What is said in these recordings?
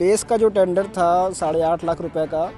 Base का जो tender था 8.5 लाख रुपए का,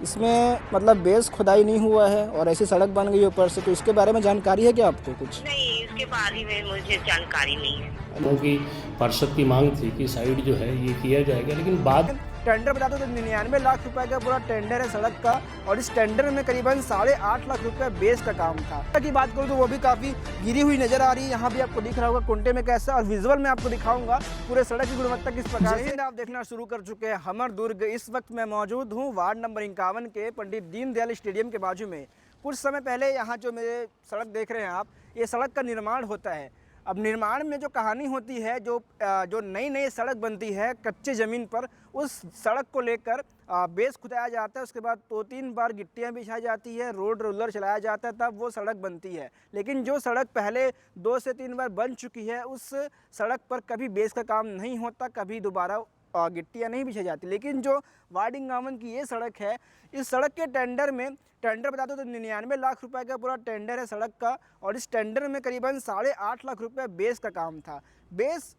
इसमें मतलब बेस खुदाई नहीं हुआ है और ऐसी सड़क बन गई ऊपर से, तो इसके बारे में जानकारी है क्या आपको कुछ? नहीं, इसके बारे में मुझे जानकारी नहीं है। क्योंकि पार्षद की मांग थी कि साइड जो है ये किया जाएगा, लेकिन बाद टेंडर बता दो तो 99 लाख रुपए का पूरा टेंडर है सड़क का, और इस टेंडर में करीबन 8.5 लाख रुपए बेस का काम था। की बात करूँ तो वो भी काफ़ी गिरी हुई नजर आ रही है। यहाँ भी आपको दिख रहा होगा कुंटे में कैसा, और विजुअल में आपको दिखाऊंगा पूरे सड़क की गुणवत्ता किस प्रकार से आप देखना शुरू कर चुके हैं। हमर दुर्ग, इस वक्त मैं मौजूद हूँ वार्ड नंबर 51 के पंडित दीनदयाल स्टेडियम के बाजू में। कुछ समय पहले यहाँ जो मेरे सड़क देख रहे हैं आप, ये सड़क का निर्माण होता है। अब निर्माण में जो कहानी होती है, जो नई नई सड़क बनती है कच्चे ज़मीन पर, उस सड़क को लेकर बेस खुदाया जाता है, उसके बाद 2-3 बार गिट्टियाँ बिछाई जाती है, रोड रोलर चलाया जाता है, तब वो सड़क बनती है। लेकिन जो सड़क पहले 2 से 3 बार बन चुकी है, उस सड़क पर कभी बेस का काम नहीं होता, कभी दोबारा गिट्टियाँ नहीं बिछाई जाती। लेकिन जो वार्ड 51 की ये सड़क है, इस सड़क के टेंडर में, टेंडर बता दो तो 99 लाख रुपए का पूरा टेंडर है सड़क का, और इस टेंडर में करीबन 8.5 लाख रुपए बेस का काम था। बेस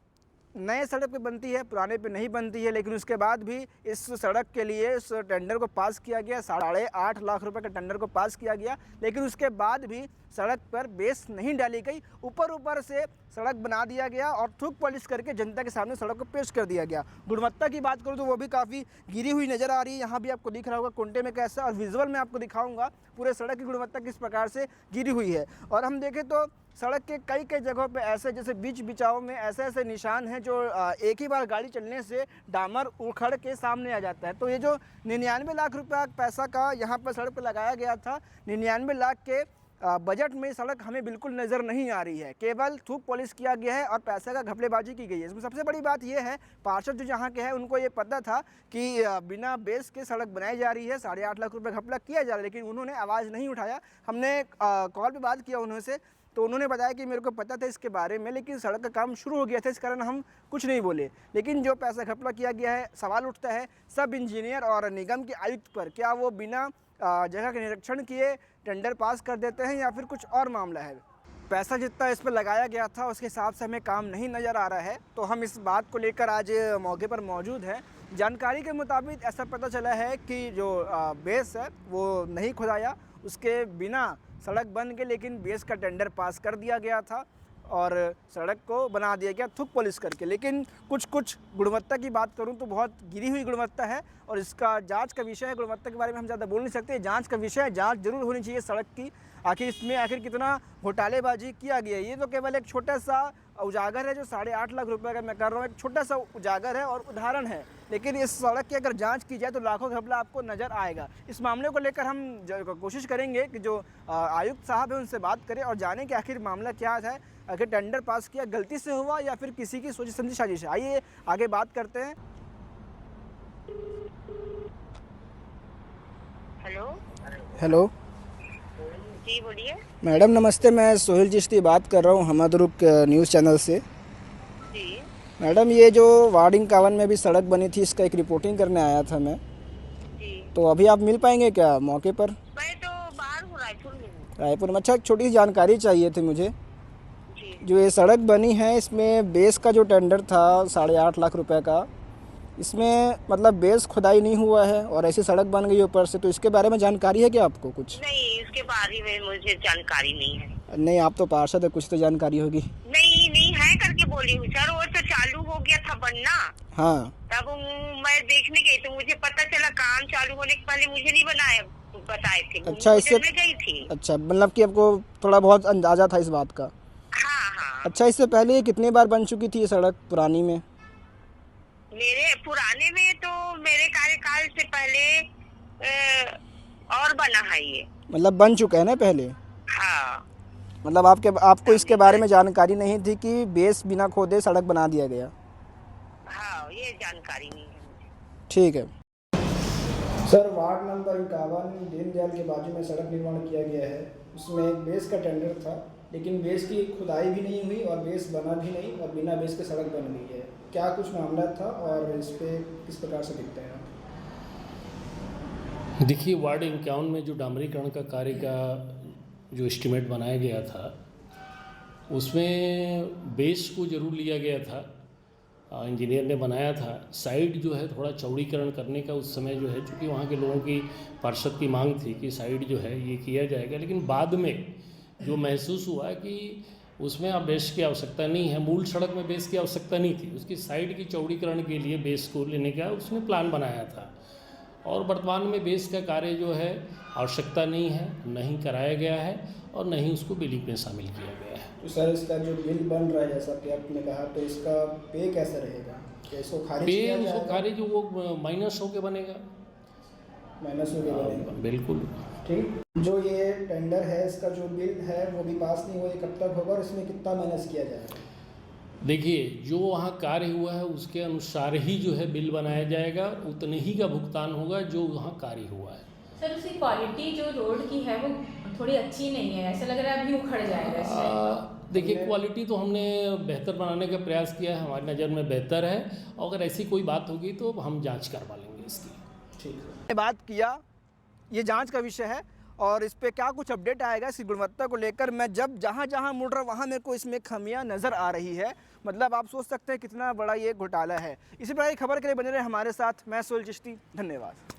नए सड़क पे बनती है, पुराने पे नहीं बनती है, लेकिन उसके बाद भी इस सड़क के लिए इस टेंडर को पास किया गया। 8.5 लाख रुपए का टेंडर को पास किया गया, लेकिन उसके बाद भी सड़क पर बेस नहीं डाली गई। ऊपर से सड़क बना दिया गया और थूक पॉलिश करके जनता के सामने सड़क को पेश कर दिया गया। गुणवत्ता की बात करूँ तो वो भी काफ़ी गिरी हुई नज़र आ रही है। यहाँ भी आपको दिख रहा होगा कुंटे में कैसा, और विजुअल में आपको दिखाऊंगा पूरे सड़क की गुणवत्ता किस प्रकार से गिरी हुई है। और हम देखें तो सड़क के कई जगहों पे ऐसे, जैसे बीच बिचाव में ऐसे निशान हैं जो एक ही बार गाड़ी चलने से डामर उखड़ के सामने आ जाता है। तो ये जो 99 लाख रुपया पैसा का यहाँ पर सड़क पर लगाया गया था, 99 लाख के बजट में सड़क हमें बिल्कुल नज़र नहीं आ रही है। केवल थूक पॉलिश किया गया है और पैसे का घपलेबाजी की गई है। इसमें सबसे बड़ी बात यह है, पार्षद जो यहाँ के हैं उनको ये पता था कि बिना बेस के सड़क बनाई जा रही है, 8.5 लाख रुपये घपला किया जा रहा है, लेकिन उन्होंने आवाज़ नहीं उठाया। हमने कॉल पे बात किया उनसे, तो उन्होंने बताया कि मेरे को पता था इसके बारे में, लेकिन सड़क का काम शुरू हो गया था, इस कारण हम कुछ नहीं बोले। लेकिन जो पैसा घपला किया गया है, सवाल उठता है सब इंजीनियर और निगम के आयुक्त पर, क्या वो बिना जगह के निरीक्षण किए टेंडर पास कर देते हैं या फिर कुछ और मामला है। पैसा जितना इस पर लगाया गया था उसके हिसाब से हमें काम नहीं नज़र आ रहा है, तो हम इस बात को लेकर आज मौके पर मौजूद हैं। जानकारी के मुताबिक ऐसा पता चला है कि जो बेस है वो नहीं खुदाया, उसके बिना सड़क बन के, लेकिन बेस का टेंडर पास कर दिया गया था और सड़क को बना दिया गया थूक पॉलिश करके। लेकिन कुछ गुणवत्ता की बात करूं तो बहुत गिरी हुई गुणवत्ता है, और इसका जांच का विषय है। गुणवत्ता के बारे में हम ज़्यादा बोल नहीं सकते, जांच का विषय है, जांच जरूर होनी चाहिए सड़क की। आखिर कितना घोटालेबाजी किया गया है। ये तो केवल एक छोटा सा उजागर है, जो 8.5 लाख रुपए का मैं कर रहा हूँ, एक छोटा सा उजागर है और उदाहरण है। लेकिन इस सड़क की अगर जांच की जाए तो लाखों घपला आपको नज़र आएगा। इस मामले को लेकर हम कोशिश करेंगे कि जो आयुक्त साहब हैं उनसे बात करें और जानें कि आखिर मामला क्या है। आखिर टेंडर पास किया गलती से हुआ या फिर किसी की सोची समझी साजिश है। आइए आगे बात करते हैं। हेलो जी बोलिए। मैडम नमस्ते, मैं सोहेल चिश्ती बात कर रहा हूँ हमर दुर्ग न्यूज़ चैनल से। जी मैडम ये जो वार्ड 51 में भी सड़क बनी थी, इसका एक रिपोर्टिंग करने आया था मैं, जी। तो अभी आप मिल पाएंगे क्या मौके पर? मैं तो बाहर हूँ, रायपुर में हूँ। रायपुर में? अच्छा, एक छोटी सी जानकारी चाहिए थी मुझे। जी। जो ये सड़क बनी है, इसमें बेस का जो टेंडर था 8.5 लाख रुपए का, इसमें मतलब बेस खुदाई नहीं हुआ है और ऐसी सड़क बन गई ऊपर से, तो इसके बारे में जानकारी है क्या आपको कुछ? नहीं, इसके बारे में मुझे जानकारी नहीं है। नहीं, आप तो पार्षद है, कुछ तो जानकारी होगी। नहीं है करके बोली हूँ सर। वो तो चालू हो गया था बनना, हाँ। तब मैं देखने गई तो मुझे पता चला। काम चालू होने के पहले मुझे नहीं बताए थे। अच्छा, इससे मैं गई थी। अच्छा, मतलब कि आपको थोड़ा बहुत अंदाजा था इस बात का? हाँ। अच्छा, इससे पहले ये कितनी बार बन चुकी थी ये सड़क पुरानी में? मेरे पुराने में तो मेरे कार्यकाल से पहले और बना है ये। मतलब बन चुका है ना पहले? हाँ। मतलब आपको इसके बारे में जानकारी नहीं थी कि बेस बिना खोदे सड़क बना दिया गया? हाँ, ये जानकारी नहीं है मुझे। ठीक है सर। वार्ड नंबर 51 दीनदयाल के बाजू में सड़क निर्माण किया गया है, उसमें एक बेस का टेंडर था, लेकिन बेस की खुदाई भी नहीं हुई और बेस बना भी नहीं, और बिना बेस के सड़क बन गई है। क्या कुछ मामला था और इस पर किस प्रकार से दिखते हैं? देखिए, वार्ड 51 में जो डामरीकरण का कार्य का जो एस्टीमेट बनाया गया था, उसमें बेस को ज़रूर लिया गया था, इंजीनियर ने बनाया था, साइड जो है थोड़ा चौड़ीकरण करने का उस समय जो है, चूँकि वहाँ के लोगों की पार्षद की मांग थी कि साइड जो है ये किया जाएगा, लेकिन बाद में जो महसूस हुआ कि उसमें अब बेस की आवश्यकता नहीं है, मूल सड़क में बेस की आवश्यकता नहीं थी, उसकी साइड की चौड़ीकरण के लिए बेस को लेने का उसने प्लान बनाया था। और वर्तमान में बेस का कार्य जो है आवश्यकता नहीं है, नहीं कराया गया है और नहीं उसको बिलिंग में शामिल किया गया है। तो सर इसका जो बिल बन रहा है जैसा कि आपने कहा, तो इसका पे कैसे रहेगा? क्या इसको खारिज पे किया उसको जाएगा? खारिज वो माइनस होके बनेगा। माइनस हो गया बनेगा। बिल्कुल। ठीक। जो ये टेंडर है इसका जो बिल है वो भी पास नहीं हुआ, ये कब तक होगा और इसमें कितना माइनस किया जाएगा? देखिए, जो वहाँ कार्य हुआ है उसके अनुसार ही जो है बिल बनाया जाएगा, उतने ही का भुगतान होगा जो वहाँ कार्य हुआ है। सर उसकी क्वालिटी जो रोड की है वो थोड़ी अच्छी नहीं है, ऐसा लग रहा है अभी उखड़ जाएगा इसमें। देखिए, क्वालिटी तो हमने बेहतर बनाने का प्रयास किया है, हमारी नज़र में बेहतर है। अगर ऐसी कोई बात होगी तो हम जांच करवा लेंगे इसकी। ठीक है, बात किया, ये जांच का विषय है और इस पे क्या कुछ अपडेट आएगा इसकी गुणवत्ता को लेकर, मैं जब जहाँ जहाँ मुड़ रहा वहाँ मेरे को इसमें खामियां नज़र आ रही है। मतलब आप सोच सकते हैं कितना बड़ा ये घोटाला है। इसी प्रकार की खबर के लिए बने रहे हमारे साथ। मैं सोहेल चिश्ती, धन्यवाद।